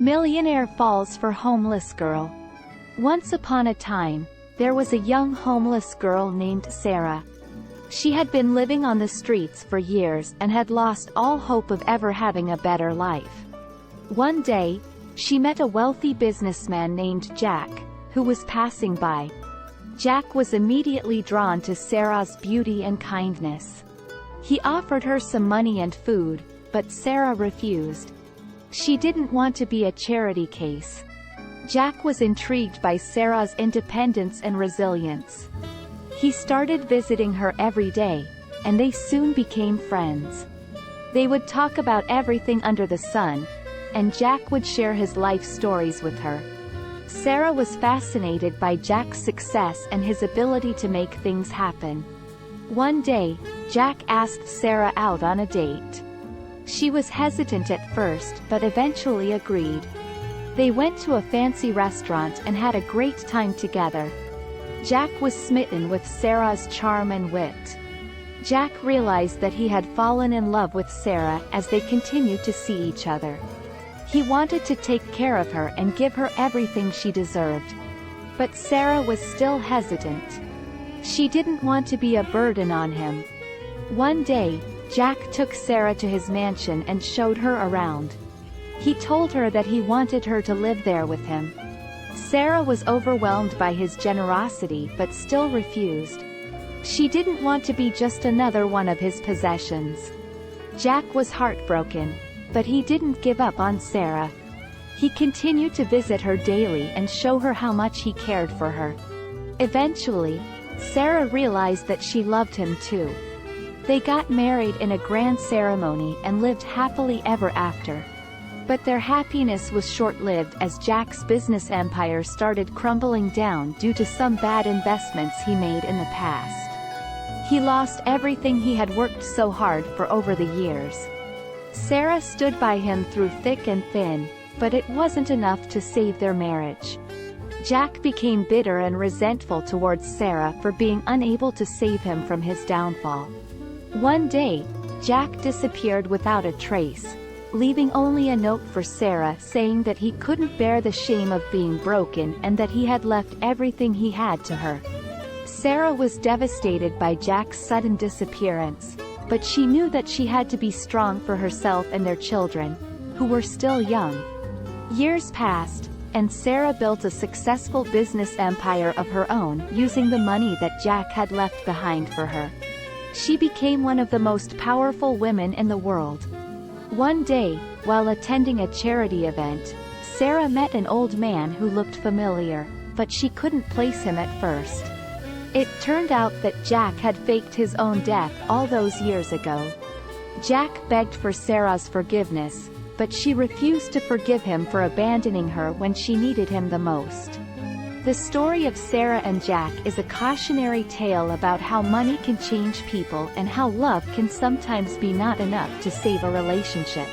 Millionaire falls for homeless girl. Once upon a time, there was a young homeless girl named Sarah. She had been living on the streets for years and had lost all hope of ever having a better life. One day, she met a wealthy businessman named Jack, who was passing by. Jack was immediately drawn to Sarah's beauty and kindness. He offered her some money and food, but Sarah refused. She didn't want to be a charity case. Jack was intrigued by Sarah's independence and resilience. He started visiting her every day, and they soon became friends. They would talk about everything under the sun, and Jack would share his life stories with her. Sarah was fascinated by Jack's success and his ability to make things happen. One day, Jack asked Sarah out on a date. She was hesitant at first but eventually agreed. They went to a fancy restaurant and had a great time together. Jack was smitten with Sarah's charm and wit. Jack realized that he had fallen in love with Sarah as they continued to see each other. He wanted to take care of her and give her everything she deserved. But Sarah was still hesitant. She didn't want to be a burden on him. One day, Jack took Sarah to his mansion and showed her around. He told her that he wanted her to live there with him. Sarah was overwhelmed by his generosity but still refused. She didn't want to be just another one of his possessions. Jack was heartbroken, but he didn't give up on Sarah. He continued to visit her daily and show her how much he cared for her. Eventually, Sarah realized that she loved him too. They got married in a grand ceremony and lived happily ever after. But their happiness was short-lived as Jack's business empire started crumbling down due to some bad investments he made in the past. He lost everything he had worked so hard for over the years. Sarah stood by him through thick and thin, but it wasn't enough to save their marriage. Jack became bitter and resentful towards Sarah for being unable to save him from his downfall. One day, Jack disappeared without a trace, leaving only a note for Sarah saying that he couldn't bear the shame of being broken and that he had left everything he had to her. Sarah was devastated by Jack's sudden disappearance, but she knew that she had to be strong for herself and their children, who were still young. Years passed, and Sarah built a successful business empire of her own using the money that Jack had left behind for her. She became one of the most powerful women in the world. One day, while attending a charity event, Sarah met an old man who looked familiar, but she couldn't place him at first. It turned out that Jack had faked his own death all those years ago. Jack begged for Sarah's forgiveness, but she refused to forgive him for abandoning her when she needed him the most. The story of Sarah and Jack is a cautionary tale about how money can change people and how love can sometimes be not enough to save a relationship.